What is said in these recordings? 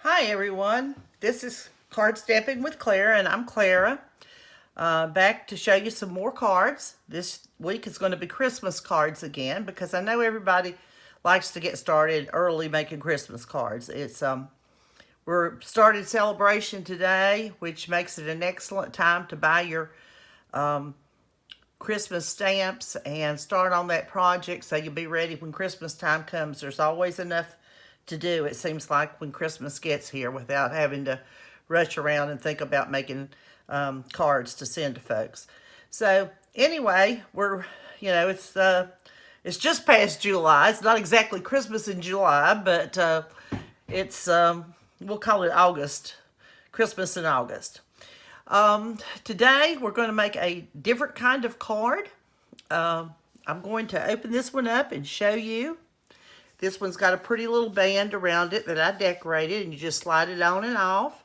Hi everyone, this is Card Stamping with Clara, and I'm Clara. Back to show you some more cards. This week is going to be Christmas cards again because I know everybody likes to get started early making Christmas cards. We're started celebration today, which makes it an excellent time to buy your Christmas stamps and start on that project so you'll be ready when Christmas time comes. There's always enough to do, it seems like, when Christmas gets here without having to rush around and think about making cards to send to folks. So anyway, it's just past July. It's not exactly Christmas in July, but it's we'll call it August, Christmas in August. Today we're going to make a different kind of card. I'm going to open this one up and show you. This one's got a pretty little band around it that I decorated, and you just slide it on and off.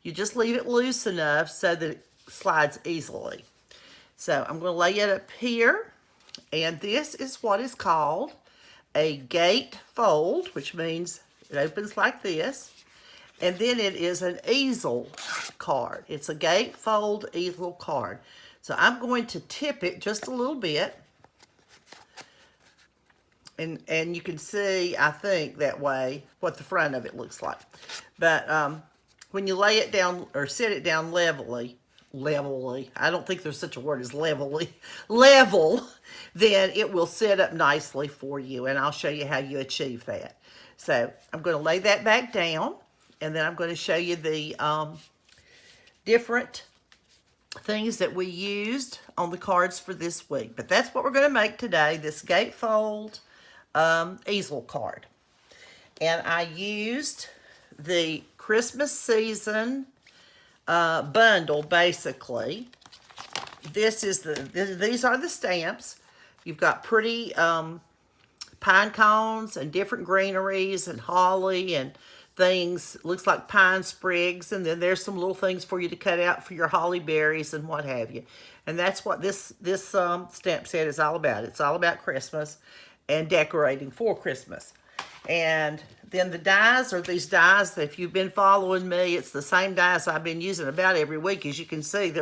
You just leave it loose enough so that it slides easily. So I'm going to lay it up here, and this is what is called a gatefold, which means it opens like this. And then it is an easel card. It's a gatefold easel card. So I'm going to tip it just a little bit. And you can see, I think, that way, what the front of it looks like. But when you lay it down or set it down levelly, I don't think there's such a word as levelly, level, then it will set up nicely for you. And I'll show you how you achieve that. So I'm going to lay that back down. And then I'm going to show you the different things that we used on the cards for this week. But that's what we're going to make today, this gatefold easel card. And I used the Christmas season bundle, basically. These are the stamps. You've got pretty pine cones and different greeneries and holly and things. Looks like pine sprigs, and then there's some little things for you to cut out for your holly berries and what have you. And that's what this stamp set is all about. It's all about Christmas and decorating for Christmas. And then the dies are these dies. If you've been following me, it's the same dies I've been using about every week. As you can see,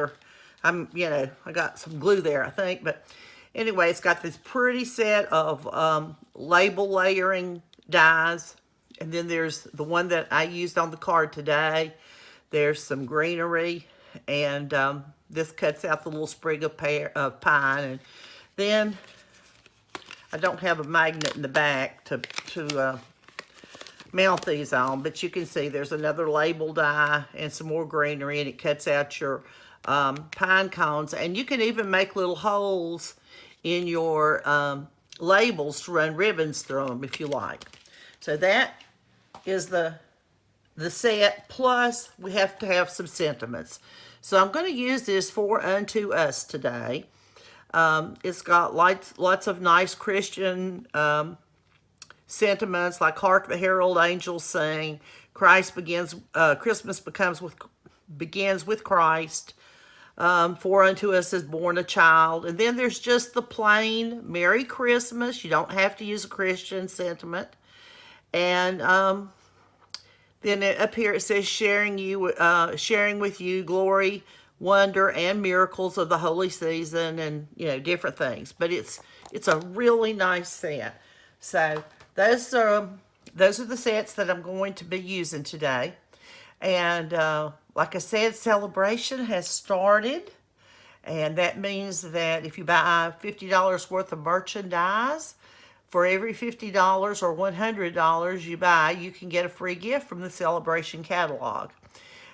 I got some glue there, I think. But anyway, it's got this pretty set of label layering dies. And then there's the one that I used on the card today. There's some greenery, and this cuts out the little sprig of pine. And then I don't have a magnet in the back to mount these on, but you can see there's another label die and some more greenery, and it cuts out your pine cones. And you can even make little holes in your labels to run ribbons through them if you like. So that is the set, plus we have to have some sentiments. So I'm going to use this for Unto Us today. It's got lots of nice Christian sentiments, like "Hark the Herald Angels Sing," Christmas begins with Christ, "For unto us is born a child," and then there's just the plain "Merry Christmas." You don't have to use a Christian sentiment. And then up here it says sharing with you glory, wonder, and miracles of the holy season, and different things. But it's a really nice set. So those are the sets that I'm going to be using today. And like I said, celebration has started. And that means that if you buy $50 worth of merchandise, for every $50 or $100 you buy, you can get a free gift from the Celebration catalog.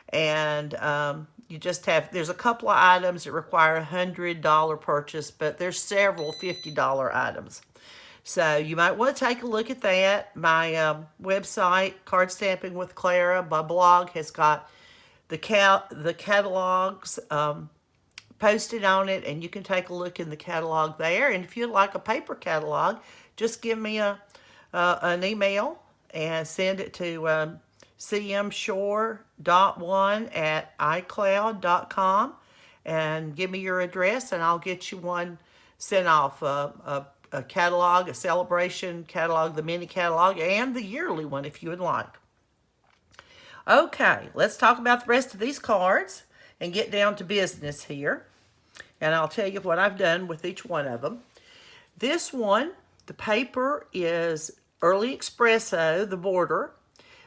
And there's a couple of items that require a $100 purchase, but there's several $50 items. So you might want to take a look at that. My website, Card Stamping with Clara, my blog has got the catalogs posted on it, and you can take a look in the catalog there. And if you'd like a paper catalog, just give me an email and send it to cmshore.1@icloud.com and give me your address, and I'll get you one sent off, a catalog, a celebration catalog, the mini catalog, and the yearly one if you would like. Okay, let's talk about the rest of these cards and get down to business here. And I'll tell you what I've done with each one of them. This one, the paper is Early Espresso, the border.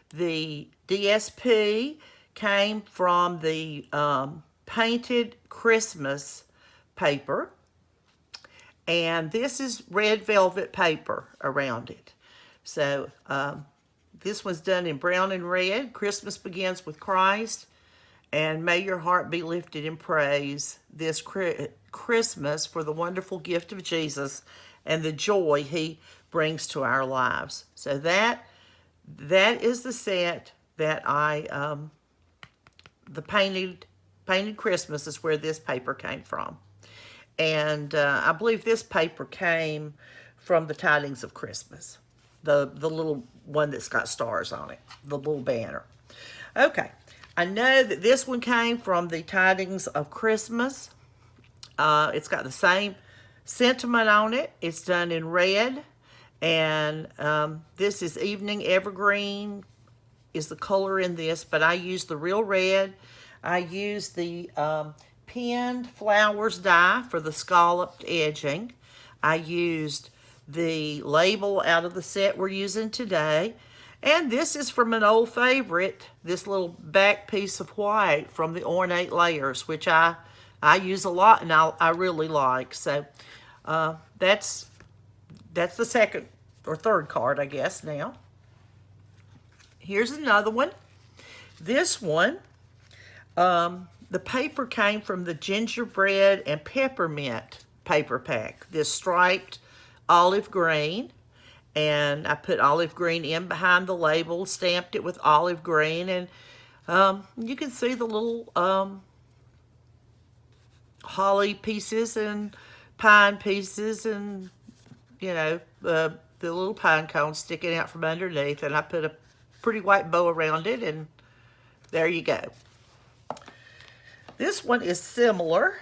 The DSP came from the painted Christmas paper. And this is red velvet paper around it. So this was done in brown and red. Christmas begins with Christ. And may your heart be lifted in praise this Christmas for the wonderful gift of Jesus and the joy he brings to our lives. So that is the set that the painted Christmas is where this paper came from. And I believe this paper came from the Tidings of Christmas, the little one that's got stars on it, the little banner. Okay, I know that this one came from the Tidings of Christmas. It's got the same sentiment on it. It's done in red, and this is Evening Evergreen is the color in this, but I use the real red. I use the pinned flowers die for the scalloped edging. I used the label out of the set we're using today. And this is from an old favorite, this little back piece of white from the Ornate Layers, which I use a lot and I really like. So that's the second or third card, I guess, now. Here's another one. This one, the paper came from the gingerbread and peppermint paper pack, this striped olive green. And I put olive green in behind the label, stamped it with olive green, and you can see the little holly pieces and pine pieces and, you know, the little pine cones sticking out from underneath. And I put a pretty white bow around it, and there you go. This one is similar.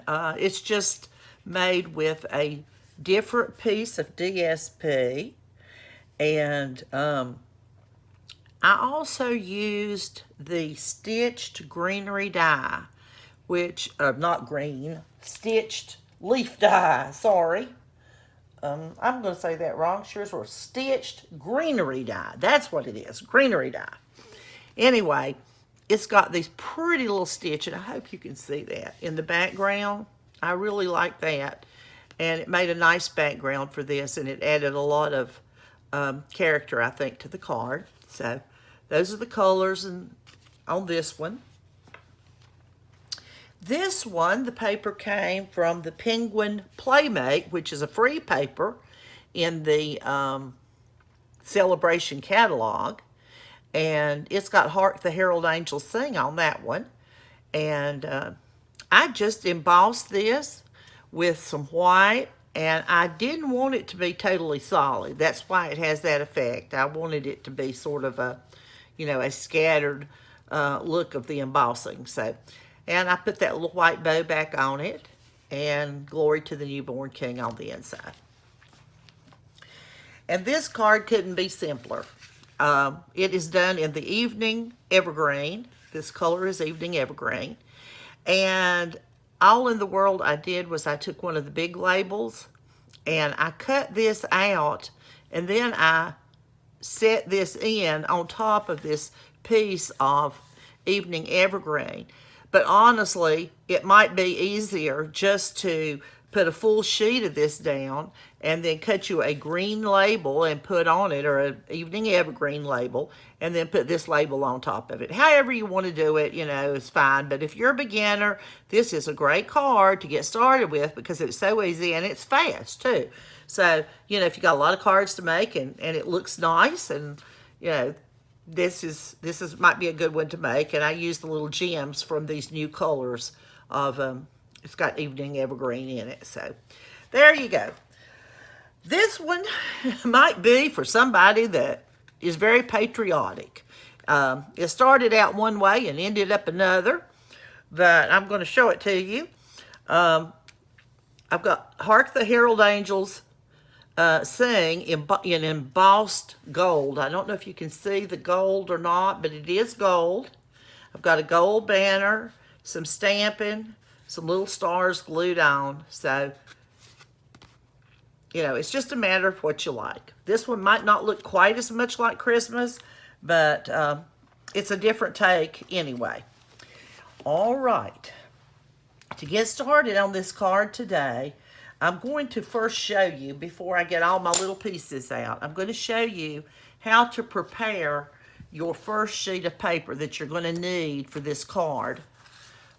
It's just made with a different piece of DSP, and I also used the stitched greenery die, which not green, stitched leaf die, sorry. I'm going to say that wrong. Sure as we're stitched greenery die. That's what it is, greenery die. Anyway, it's got these pretty little stitches, and I hope you can see that in the background. I really like that. And it made a nice background for this, and it added a lot of character, I think, to the card. So those are the colors on this one. This one, the paper came from the Penguin Playmate, which is a free paper in the Celebration catalog. And it's got Hark the Herald Angels Sing on that one. And I just embossed this with some white, and I didn't want it to be totally solid. That's why it has that effect. I wanted it to be sort of a, you know, a scattered look of the embossing. So, and I put that little white bow back on it, and Glory to the Newborn King on the inside. And this card couldn't be simpler. It is done in the Evening Evergreen. This color is Evening Evergreen. And all in the world I did was I took one of the big labels and I cut this out, and then I set this in on top of this piece of Evening Evergreen. But honestly, it might be easier just to put a full sheet of this down and then cut you a green label and put on it, or an Evening Evergreen label, and then put this label on top of it. However you want to do it, you know, is fine. But if you're a beginner, this is a great card to get started with because it's so easy and it's fast too. So, you know, if you got a lot of cards to make and it looks nice, and, you know, this might be a good one to make. And I use the little gems from these new colors of, it's got Evening Evergreen in it. So there you go. This one might be for somebody that is very patriotic. It started out one way and ended up another, but I'm going to show it to you. I've got Hark the Herald Angels Sing in embossed gold. I don't know if you can see the gold or not, but it is gold. I've got a gold banner, some stamping, some little stars glued on. So, you know, it's just a matter of what you like. This one might not look quite as much like Christmas, but it's a different take anyway. All right. To get started on this card today, I'm going to first show you, before I get all my little pieces out, I'm going to show you how to prepare your first sheet of paper that you're going to need for this card.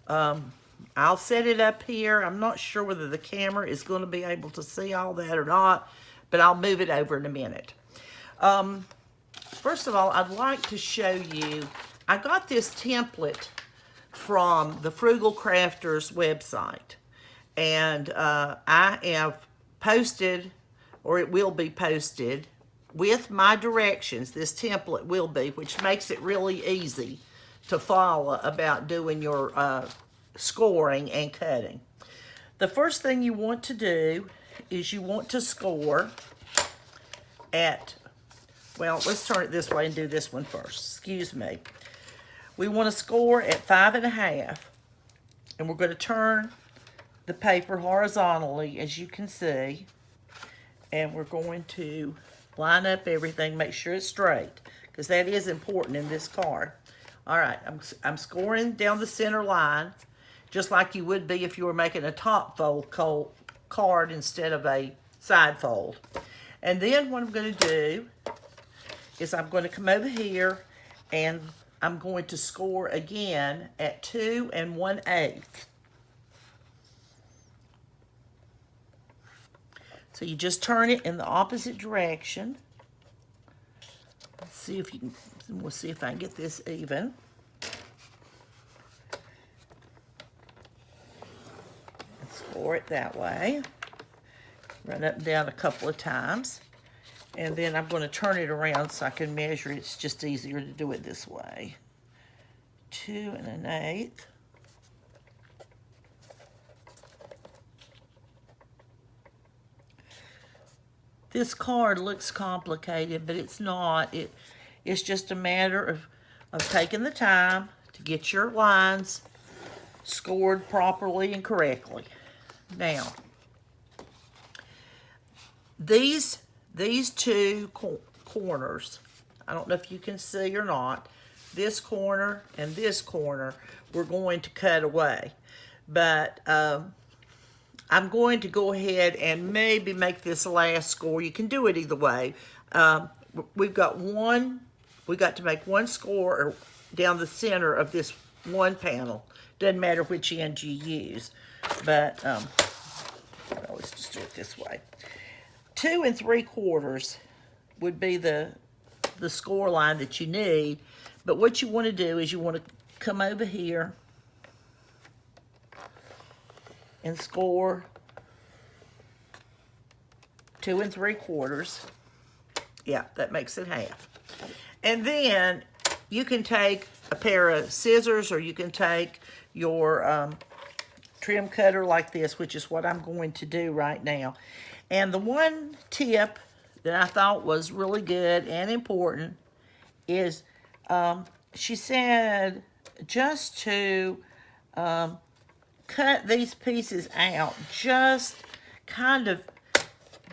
I'll set it up here. I'm not sure whether the camera is going to be able to see all that or not, but I'll move it over in a minute. First of all, I'd like to show you, I got this template from the Frugal Crafters website, and I have posted, or it will be posted, with my directions. This template will be, which makes it really easy to follow about doing your scoring and cutting. The first thing you want to do is you want to score at, well, let's turn it this way and do this one first. Excuse me. We want to score at 5.5, and we're going to turn the paper horizontally, as you can see, and we're going to line up everything, make sure it's straight, because that is important in this card. All right, I'm scoring down the center line, just like you would be if you were making a top fold card instead of a side fold. And then what I'm going to do is I'm going to come over here and I'm going to score again at 2 1/8. So you just turn it in the opposite direction. Let's see if you can, we'll see if I can get this even. And score it that way. Run up and down a couple of times. And then I'm going to turn it around so I can measure. It's just easier to do it this way. 2 1/8. This card looks complicated, but it's not. It's just a matter of taking the time to get your lines scored properly and correctly. Now, these two corners, I don't know if you can see or not, this corner and this corner, we're going to cut away. But I'm going to go ahead and maybe make this last score. You can do it either way. We've got to make one score down the center of this one panel. Doesn't matter which end you use, but well, let's just do it this way. 2 3/4 would be the score line that you need. But what you want to do is you want to come over here and score 2 3/4. Yeah, that makes it half. And then you can take a pair of scissors, or you can take your trim cutter like this, which is what I'm going to do right now. And the one tip that I thought was really good and important is she said just to cut these pieces out just kind of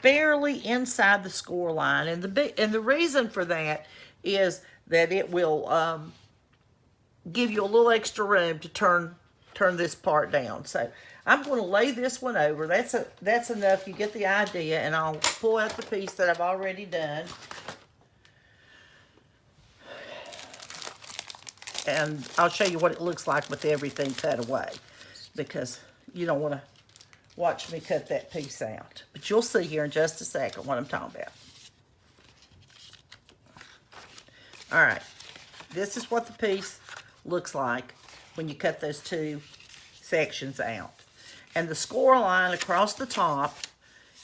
barely inside the score line. And the reason for that is that it will give you a little extra room to turn this part down. So I'm going to lay this one over. That's enough. You get the idea. And I'll pull out the piece that I've already done. And I'll show you what it looks like with everything cut away, because you don't want to watch me cut that piece out. But you'll see here in just a second what I'm talking about. All right, this is what the piece looks like when you cut those two sections out. And the score line across the top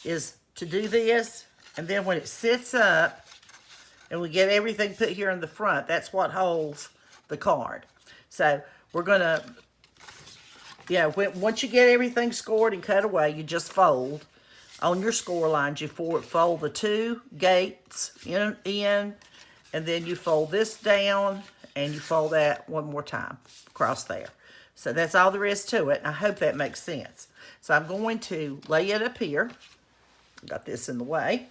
is to do this, and then when it sits up and we get everything put here in the front, that's what holds the card. So we're gonna, once you get everything scored and cut away, you just fold on your score lines, you fold the 2 gates in, and then you fold this down, and you fold that one more time across there. So that's all there is to it. I hope that makes sense. So I'm going to lay it up here. Got this in the way.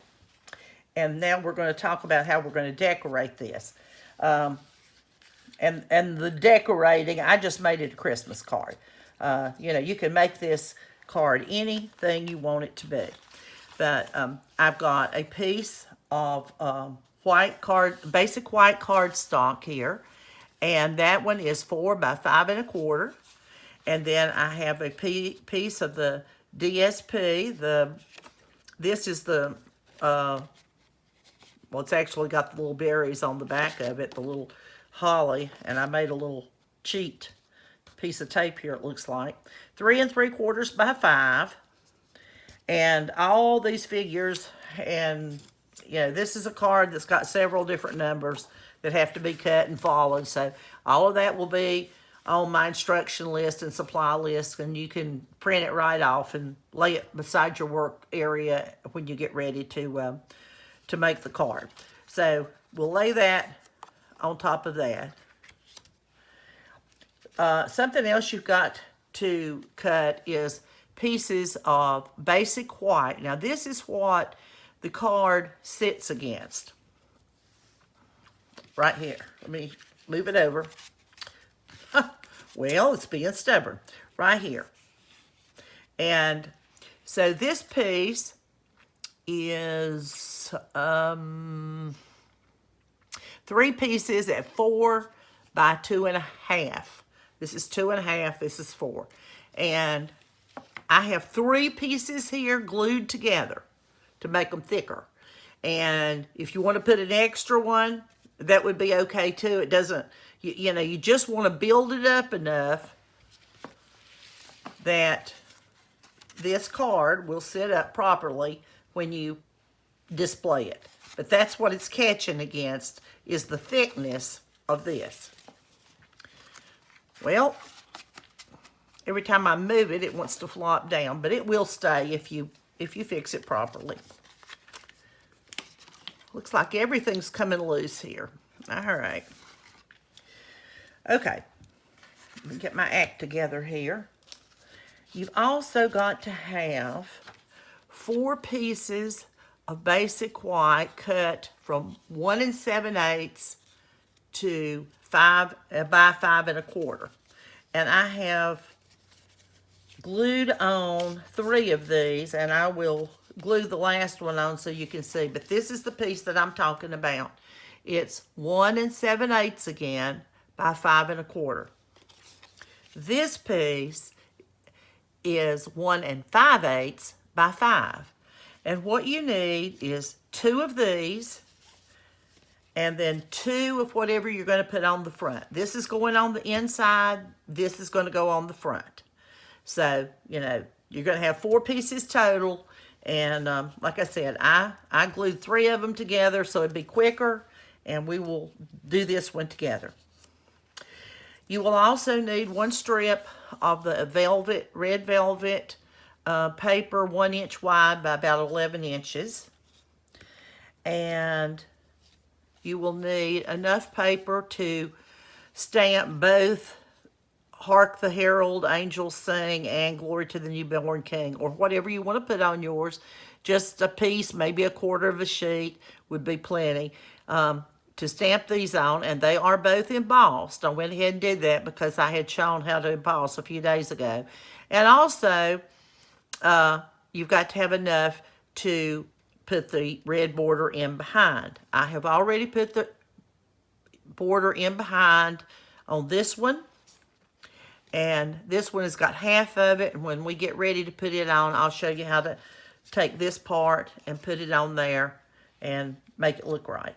And now we're going to talk about how we're going to decorate this. And the decorating, I just made it a Christmas card. You know, you can make this card anything you want it to be. But I've got a piece of basic white cardstock here. And that one is 4 by 5 1/4. And then I have a piece of the DSP. This is the, well, it's actually got the little berries on the back of it, the little holly. And I made a little cheat piece of tape here, it looks like. 3 3/4 by 5. And all these figures, and you know, this is a card that's got several different numbers that have to be cut and followed. So all of that will be on my instruction list and supply list, and you can print it right off and lay it beside your work area when you get ready to make the card. So we'll lay that on top of that. Something else you've got to cut is pieces of basic white. Now this is what the card sits against. Right here. Let me move it over. Well, it's being stubborn. Right here. And so this piece is 3 pieces at 4 by 2 1/2. This is 2 1/2. This is 4. And I have 3 pieces here glued together to make them thicker. And if you want to put an extra one, that would be okay too. It doesn't, you know, you just want to build it up enough that this card will sit up properly when you display it. But that's what it's catching against, is the thickness of this. Well, every time I move it, it wants to flop down, but it will stay if you fix it properly. Looks like everything's coming loose here. All right. Okay. Let me get my act together here. You've also got to have 4 pieces of basic white cut from 1 7/8 to 5 by 5 1/4. And I have glued on 3 of these, and I will glue the last one on so you can see. But this is the piece that I'm talking about. It's 1 7/8 again by 5 1/4. This piece is 1 5/8 by 5. And what you need is 2 of these, and then 2 of whatever you're going to put on the front. This is going on the inside. This is going to go on the front. So, you know, you're going to have 4 pieces total. And like I said, I glued 3 of them together so it'd be quicker. And we will do this one together. You will also need 1 strip of the red velvet paper, 1 inch wide by about 11 inches. And you will need enough paper to stamp both Hark the Herald Angels Sing and Glory to the Newborn King, or whatever you want to put on yours. Just a piece, maybe a 1/4 of a sheet would be plenty to stamp these on, and they are both embossed. I went ahead and did that because I had shown how to emboss a few days ago. And also, you've got to have enough to put the red border in behind. I have already put the border in behind on this one. And this one has got half of it. And when we get ready to put it on, I'll show you how to take this part and put it on there and make it look right.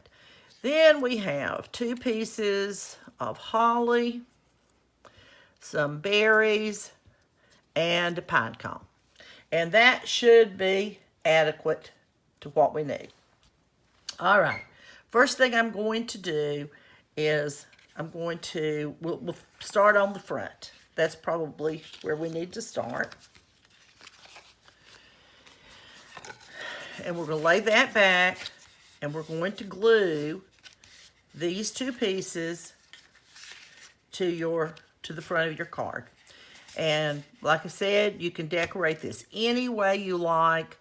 Then we have 2 pieces of holly, some berries, and a pine cone. And that should be adequate to what we need. All right. First thing I'm going to do is we'll start on the front. That's probably where we need to start. And we're going to lay that back, and we're going to glue these two pieces to the front of your card. And like I said, you can decorate this any way you like.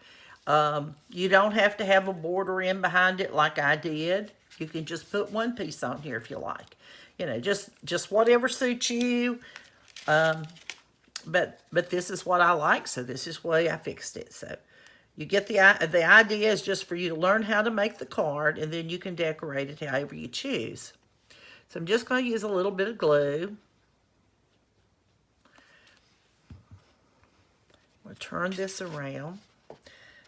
You don't have to have a border in behind it like I did. You can just put one piece on here if you like. You know, just whatever suits you. But this is what I like, so this is the way I fixed it. So you get the idea is just for you to learn how to make the card, and then you can decorate it however you choose. So I'm just going to use a little bit of glue. I'm going to turn this around,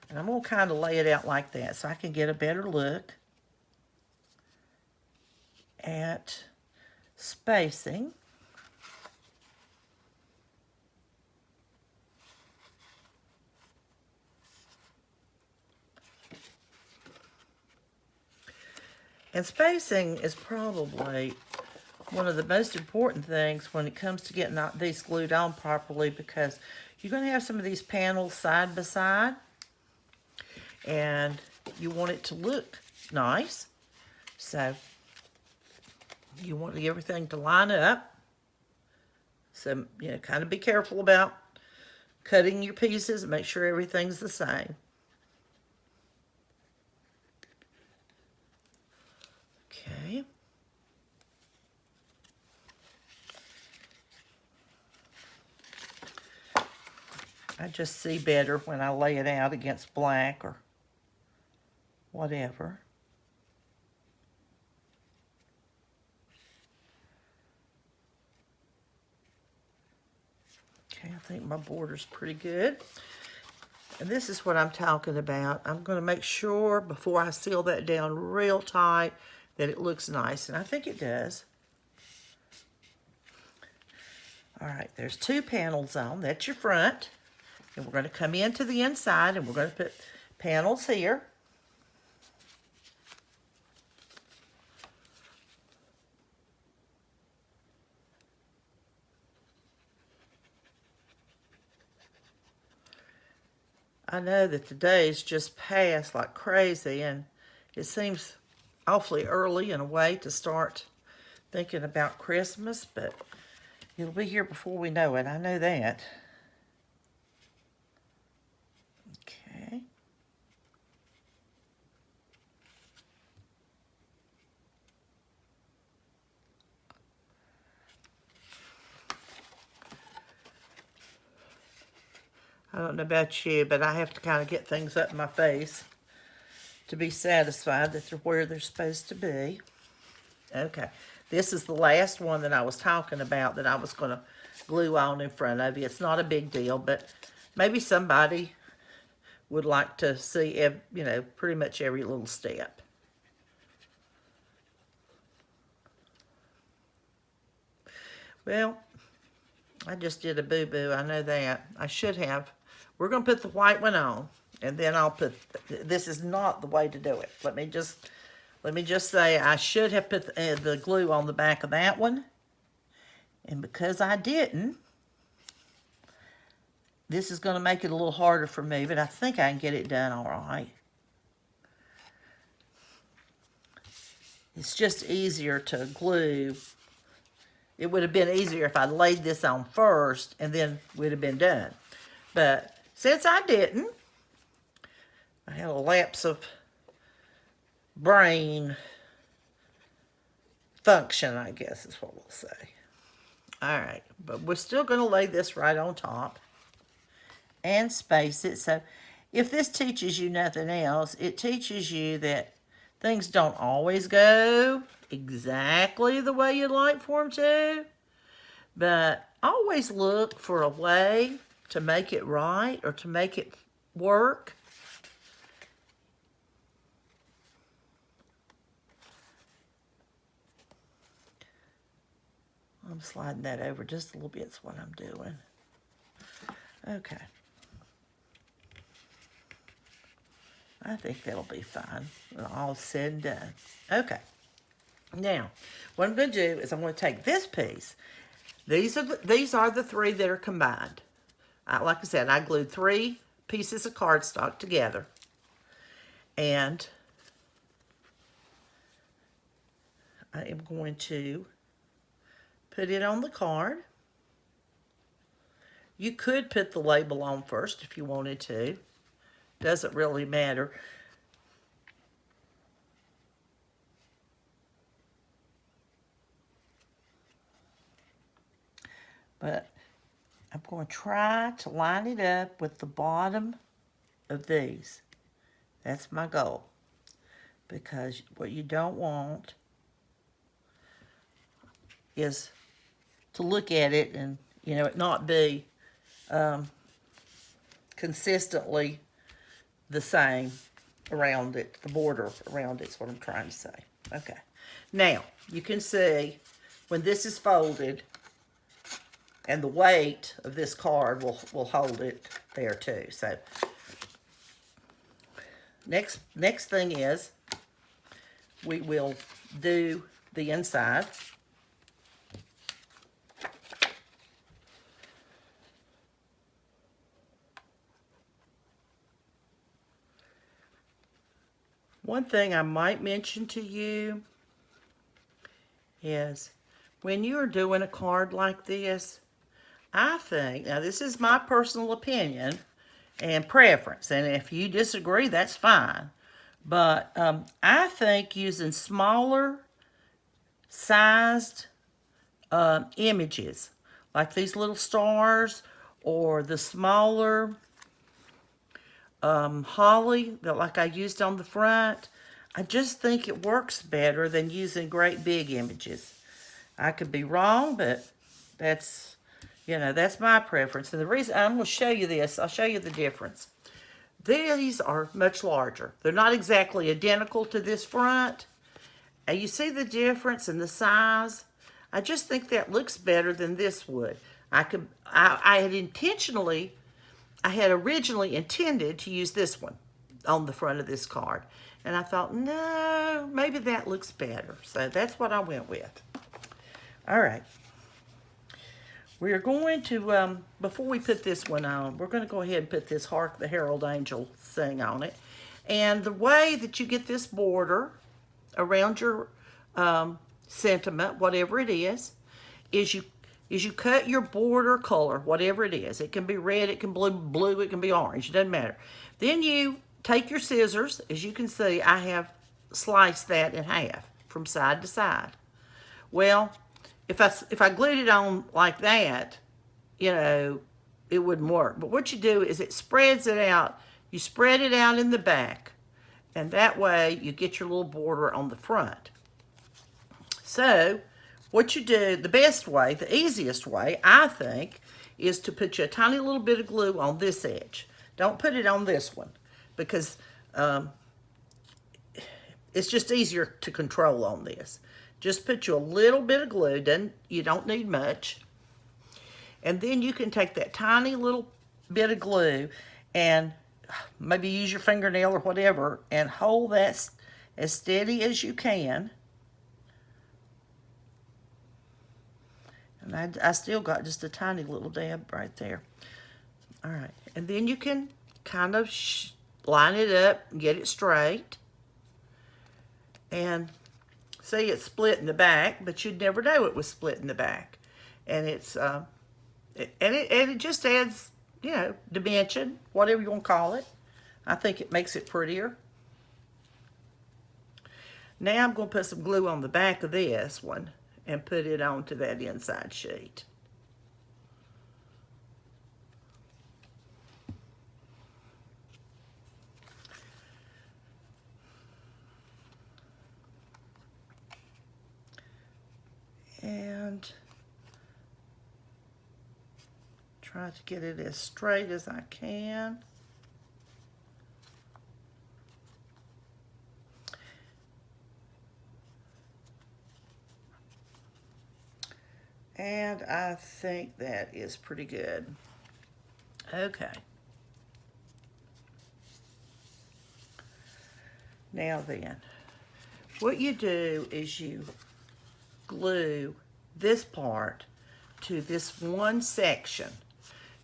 and I'm going to kind of lay it out like that so I can get a better look at spacing. And spacing is probably one of the most important things when it comes to getting these glued on properly, because you're going to have some of these panels side by side, and you want it to look nice. So you want everything to line up. So, you know, kind of be careful about cutting your pieces and make sure everything's the same. Okay. I just see better when I lay it out against black or whatever. Okay, I think my border's pretty good. And this is what I'm talking about. I'm going to make sure before I seal that down real tight that it looks nice, and I think it does. All right, there's two panels on. That's your front. And we're going to come into the inside, and we're going to put panels here. I know that the days just pass like crazy, and it seems awfully early in a way to start thinking about Christmas, but it'll be here before we know it. I know that. Okay. I don't know about you, but I have to kind of get things up in my face to be satisfied that they're where they're supposed to be. Okay, this is the last one that I was talking about that I was going to glue on in front of you. It's not a big deal, but maybe somebody would like to see, you know, pretty much every little step. Well, I just did a boo-boo. I know that. I should have. We're going to put the white one on, and then I'll put, this is not the way to do it. Let me just say I should have put the glue on the back of that one. And because I didn't, this is going to make it a little harder for me, but I think I can get it done all right. It's just easier to glue. It would have been easier if I laid this on first and then we'd have been done. But since I didn't, I had a lapse of brain function, I guess is what we'll say. All right, but we're still going to lay this right on top and space it. So if this teaches you nothing else, it teaches you that things don't always go exactly the way you'd like for them to, but always look for a way to make it right or to make it work. I'm sliding that over just a little bit is what I'm doing. Okay. I think that'll be fine when all said and done. Okay. Now, what I'm going to do is I'm going to take this piece. These are the three that are combined. Like I said, I glued 3 pieces of cardstock together. And I am going to put it on the card. You could put the label on first if you wanted to. Doesn't really matter. But I'm going to try to line it up with the bottom of these. That's my goal. Because what you don't want is to look at it and, it not be consistently the same around it. The border around it is what I'm trying to say. Okay. Now, you can see when this is folded, and the weight of this card will hold it there too. So, next thing is we will do the inside. One thing I might mention to you is when you're doing a card like this, I think, now this is my personal opinion and preference, and if you disagree, that's fine. But I think using smaller sized images, like these little stars or the smaller holly that like I used on the front, I just think it works better than using great big images. I could be wrong, but that's, that's my preference. And the reason, I'm going to show you this, I'll show you the difference. These are much larger. They're not exactly identical to this front. And you see the difference in the size? I just think that looks better than this would. I had originally intended to use this one on the front of this card. And I thought, no, maybe that looks better. So that's what I went with. All right. We're going to, before we put this one on, we're going to go ahead and put this Hark the Herald Angel thing on it. And the way that you get this border around your sentiment, whatever it is you cut your border color, whatever it is. It can be red, it can be blue, it can be orange. It doesn't matter. Then you take your scissors. As you can see, I have sliced that in half from side to side. Well, if I glued it on like that, it wouldn't work. But what you do is it spreads it out. You spread it out in the back, and that way you get your little border on the front. So what you do, the best way, the easiest way, I think, is to put you a tiny little bit of glue on this edge. Don't put it on this one, because it's just easier to control on this. Just put you a little bit of glue. You don't need much. And then you can take that tiny little bit of glue and maybe use your fingernail or whatever and hold that as steady as you can. And I still got just a tiny little dab right there. All right. And then you can kind of line it up and get it straight. And see, it's split in the back, but you'd never know it was split in the back. And it's it just adds, dimension, whatever you want to call it. I think it makes it prettier. Now I'm going to put some glue on the back of this one and put it onto that inside sheet. And try to get it as straight as I can. And I think that is pretty good. Okay. Now then, what you do is you glue this part to this one section.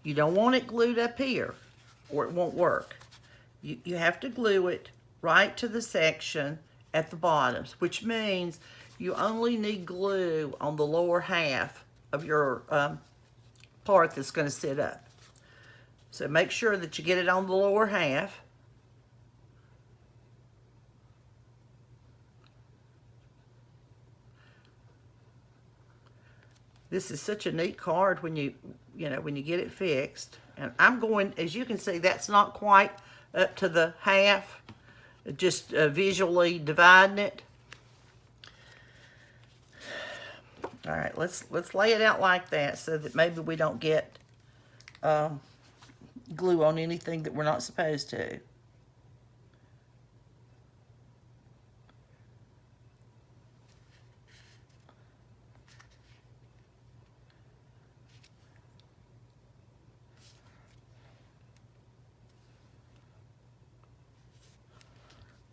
You don't want it glued up here or it won't work. You have to glue it right to the section at the bottoms, which means you only need glue on the lower half of your part that's going to sit up. So make sure that you get it on the lower half. This is such a neat card when you get it fixed. And I'm going, as you can see, that's not quite up to the half, just visually dividing it. All right, let's lay it out like that so that maybe we don't get glue on anything that we're not supposed to.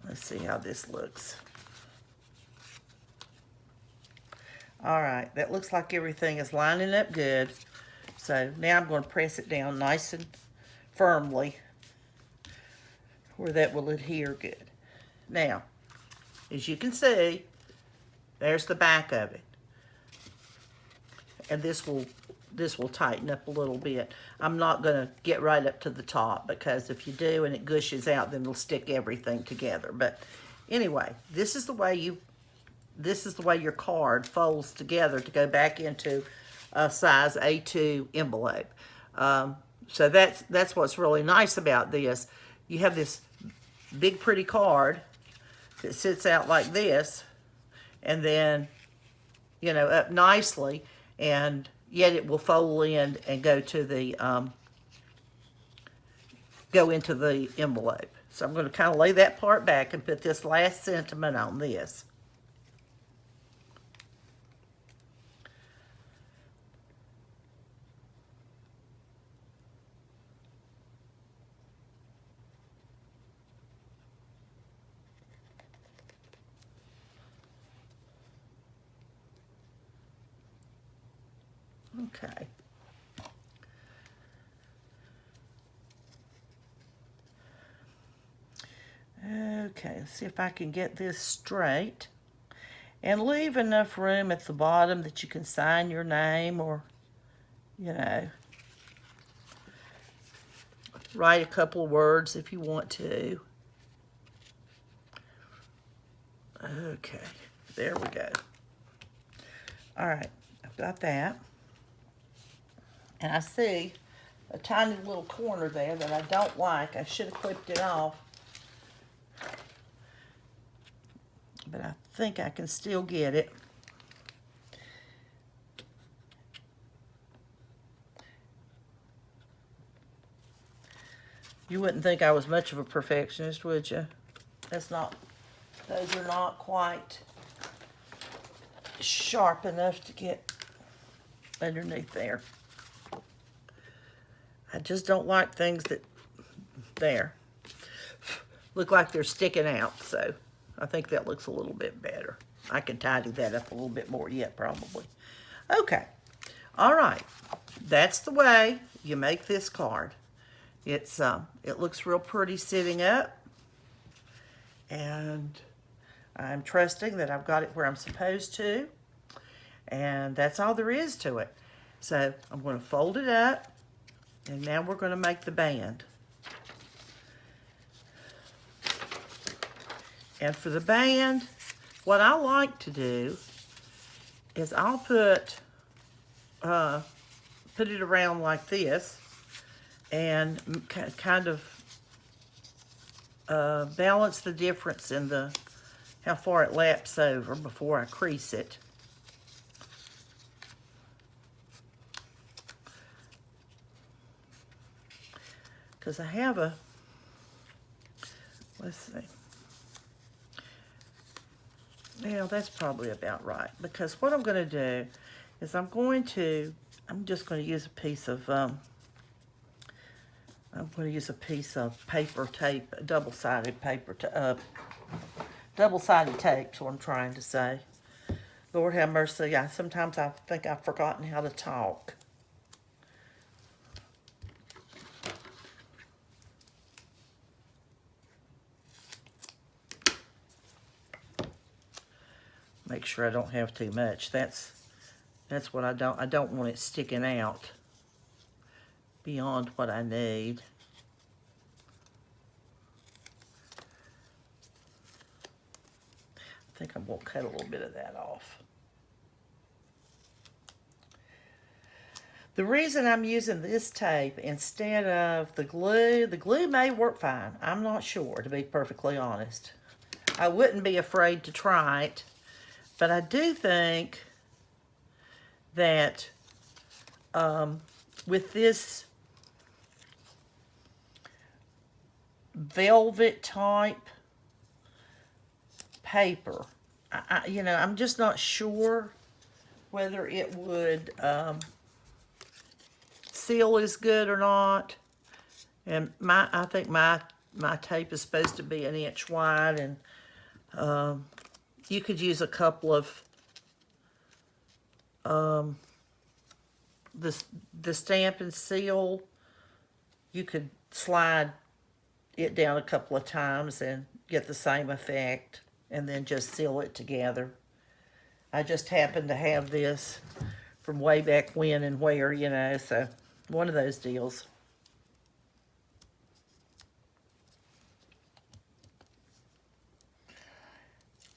Let's see how this looks. All right, that looks like everything is lining up good. So now I'm going to press it down nice and firmly where that will adhere good. Now, as you can see, there's the back of it. And this will tighten up a little bit. I'm not going to get right up to the top, because if you do and it gushes out, then it'll stick everything together. But anyway, this is the way your card folds together to go back into a size A2 envelope. So that's what's really nice about this. You have this big pretty card that sits out like this, and then up nicely, and yet it will fold in and go to the go into the envelope. So I'm going to kind of lay that part back and put this last sentiment on this. Okay. Okay, let's see if I can get this straight. And leave enough room at the bottom that you can sign your name, or, write a couple of words if you want to. Okay, there we go. All right, I've got that. And I see a tiny little corner there that I don't like. I should have clipped it off. But I think I can still get it. You wouldn't think I was much of a perfectionist, would you? Those are not quite sharp enough to get underneath there. I just don't like things that look like they're sticking out, so I think that looks a little bit better. I can tidy that up a little bit more yet, probably. Okay. All right. That's the way you make this card. It looks real pretty sitting up, and I'm trusting that I've got it where I'm supposed to, and that's all there is to it. So I'm going to fold it up, and now we're going to make the band. And for the band, what I like to do is I'll put it around like this, and kind of balance the difference in how far it laps over before I crease it. Because I have let's see. Yeah, that's probably about right. Because what I'm going to do is I'm just going to use a piece of paper tape, double-sided tape, is what I'm trying to say. Lord have mercy, sometimes I think I've forgotten how to talk. Make sure I don't have too much. That's what I don't want it sticking out beyond what I need. I think I'm going to cut a little bit of that off. The reason I'm using this tape instead of the glue may work fine. I'm not sure, to be perfectly honest. I wouldn't be afraid to try it, but I do think that with this velvet type paper, you know, I'm just not sure whether it would seal as good or not. And I think my tape is supposed to be 1 inch wide, and you could use a couple of the stamp and seal. You could slide it down a couple of times and get the same effect, and then just seal it together. I just happen to have this from way back when and where, you know, so one of those deals.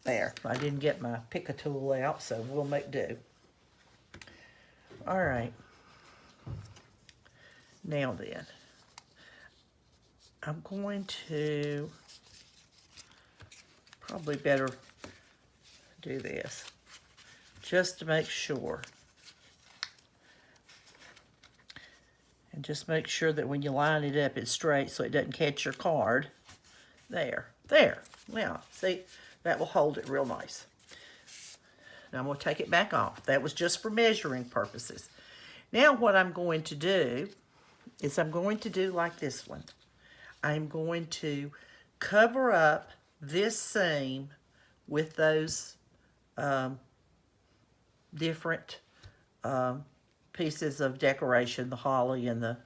There, I didn't get my pick-a tool out, so we'll make do. All right. Now then, I'm going to probably better do this just to make sure. And just make sure that when you line it up, it's straight so it doesn't catch your card. There. Now, see, that will hold it real nice. Now I'm going to take it back off. That was just for measuring purposes. Now what I'm going to do is I'm going to do like this one. I'm going to cover up this seam with those different pieces of decoration, the holly and the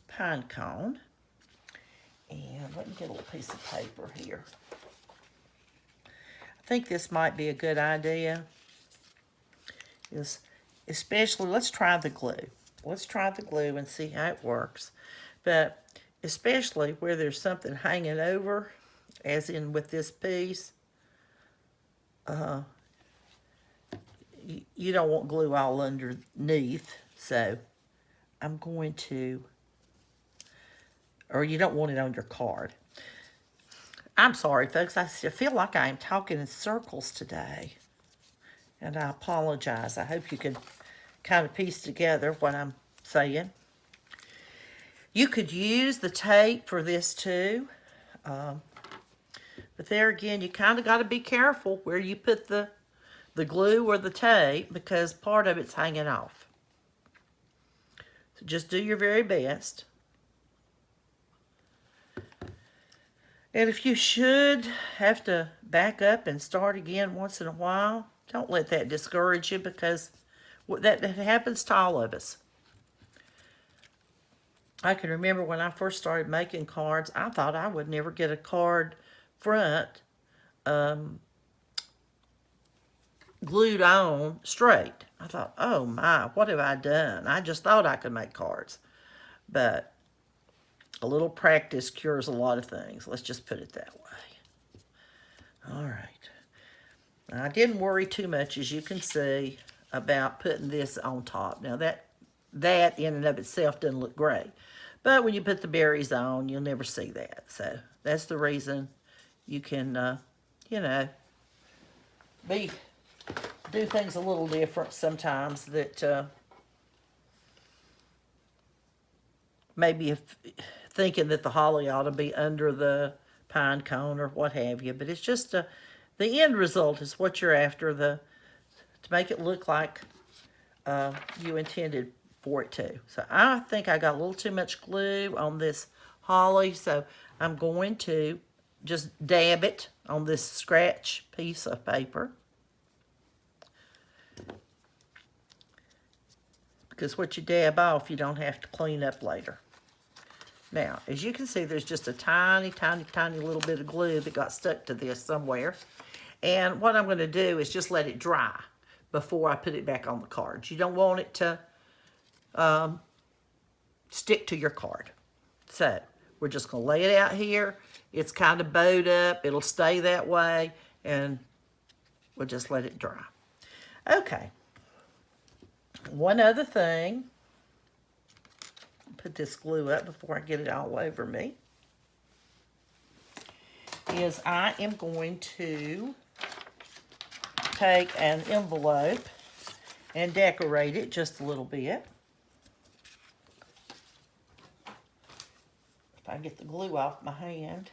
pine cone. And let me get a little piece of paper here. I think this might be a good idea. Especially, let's try the glue. Let's try the glue and see how it works. But especially where there's something hanging over, as in with this piece, you don't want glue all underneath. So I'm going to, or you don't want it on your card. I'm sorry, folks. I feel like I am talking in circles today, and I apologize. I hope you can kind of piece together what I'm saying. You could use the tape for this too, but there again, you kind of got to be careful where you put the glue or the tape, because part of it's hanging off. So just do your very best. And if you should have to back up and start again once in a while, don't let that discourage you, because that happens to all of us. I can remember when I first started making cards, I thought I would never get a card front glued on straight. I thought, oh my, what have I done? I just thought I could make cards. But a little practice cures a lot of things. Let's just put it that way. All right. Now, I didn't worry too much, as you can see, about putting this on top. Now, that in and of itself doesn't look great. But when you put the berries on, you'll never see that. So that's the reason you can, you know, do things a little different sometimes, that maybe thinking that the holly ought to be under the pine cone or what have you. But it's just the end result is what you're after, to make it look like you intended for it to. So I think I got a little too much glue on this holly, so I'm going to just dab it on this scratch piece of paper. Because what you dab off, you don't have to clean up later. Now, as you can see, there's just a tiny, tiny, tiny little bit of glue that got stuck to this somewhere. And what I'm going to do is just let it dry before I put it back on the cards. You don't want it to stick to your card. So, we're just going to lay it out here. It's kind of bowed up. It'll stay that way. And we'll just let it dry. Okay. One other thing. Put this glue up before I get it all over me. Is I am going to take an envelope and decorate it just a little bit. If I get the glue off my hand.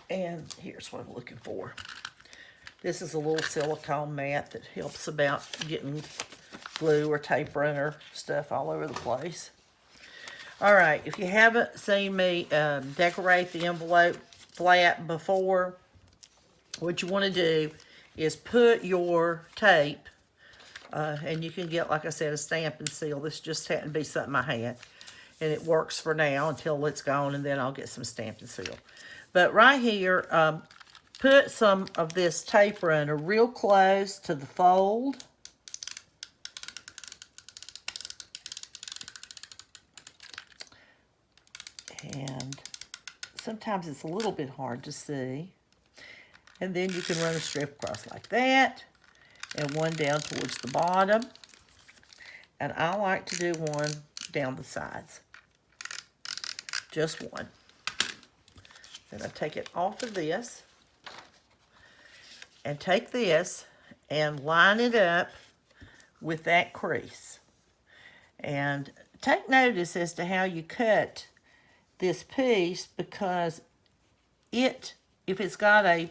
And here's what I'm looking for. This is a little silicone mat that helps about getting glue or tape runner stuff all over the place. All right, if you haven't seen me decorate the envelope flat before, what you want to do is put your tape, and you can get, like I said, a stamp and seal. This just happened to be something I had, and it works for now until it's gone, and then I'll get some stamp and seal. But right here, put some of this tape runner real close to the fold. And sometimes it's a little bit hard to see. And then you can run a strip across like that. And one down towards the bottom. And I like to do one down the sides. Just one. Then I take it off of this. And take this and line it up with that crease. And take notice as to how you cut this piece, because if it's got a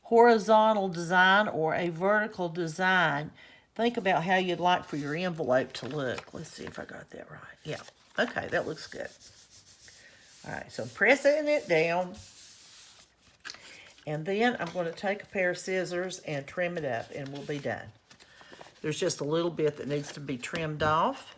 horizontal design or a vertical design, think about how you'd like for your envelope to look. Let's see if I got that right. Yeah, okay, that looks good. All right, so I'm pressing it down, and then I'm going to take a pair of scissors and trim it up, and we'll be done. There's just a little bit that needs to be trimmed off.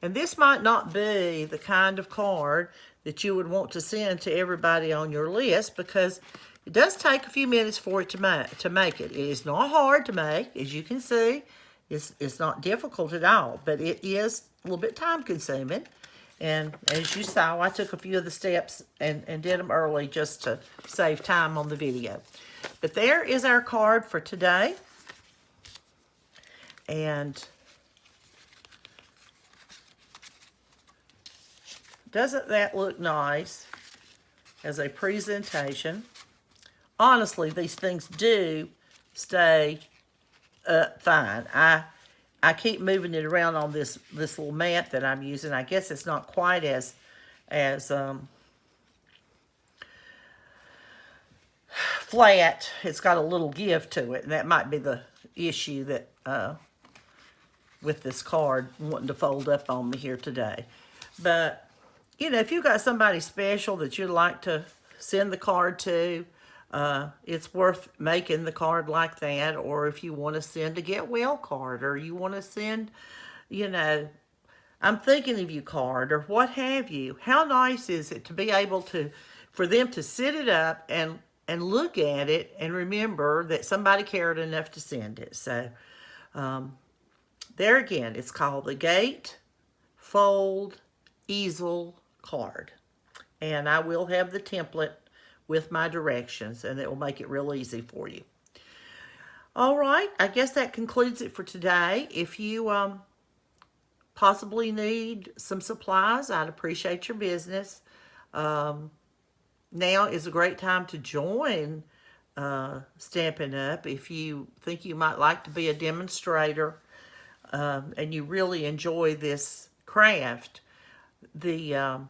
And this might not be the kind of card that you would want to send to everybody on your list, because it does take a few minutes for it to make it. It is not hard to make, as you can see. It's not difficult at all, but it is a little bit time consuming. And as you saw, I took a few of the steps and did them early just to save time on the video. But there is our card for today. And doesn't that look nice as a presentation? Honestly, these things do stay fine. I keep moving it around on this little mat that I'm using. I guess it's not quite as flat. It's got a little give to it, and that might be the issue that with this card wanting to fold up on me here today. But you know, if you've got somebody special that you'd like to send the card to, it's worth making the card like that. Or if you want to send a get well card, or you want to send, you know, I'm thinking of you card, or what have you. How nice is it to be able to, for them to sit it up and look at it and remember that somebody cared enough to send it. So, there again, it's called the Gatefold Easel card, and I will have the template with my directions, and it will make it real easy for you. All right, I guess that concludes it for today. If you possibly need some supplies, I'd appreciate your business. Now is a great time to join Stampin' Up! If you think you might like to be a demonstrator and you really enjoy this craft. The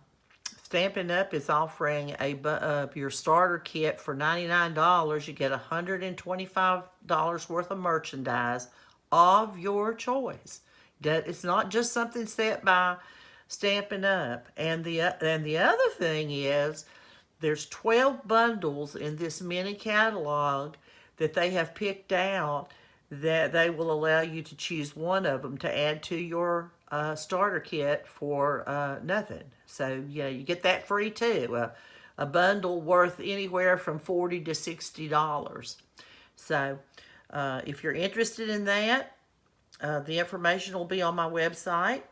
Stampin' Up! Is offering your starter kit for $99. You get $125 worth of merchandise of your choice. It's not just something set by Stampin' Up! And the other thing is, there's 12 bundles in this mini catalog that they have picked out that they will allow you to choose one of them to add to your starter kit for nothing. So, you get that free too. A bundle worth anywhere from $40 to $60. So, if you're interested in that, the information will be on my website.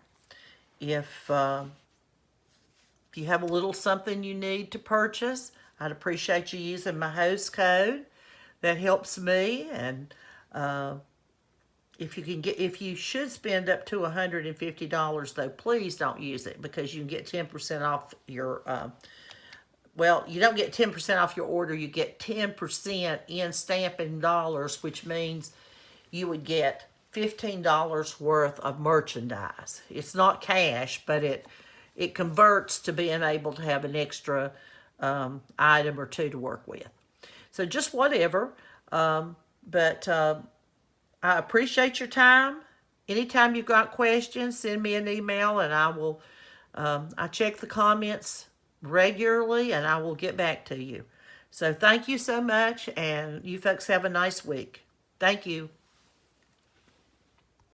If you have a little something you need to purchase, I'd appreciate you using my host code. That helps me. And if you should spend up to $150 though, please don't use it, because you can get 10% off your well, you don't get 10% off your order, you get 10% in stamping dollars, which means you would get $15 worth of merchandise. It's not cash, but it converts to being able to have an extra item or two to work with. So just whatever. But I appreciate your time. Anytime you've got questions, send me an email, and I will. I check the comments regularly, and I will get back to you. So thank you so much, and you folks have a nice week. Thank you.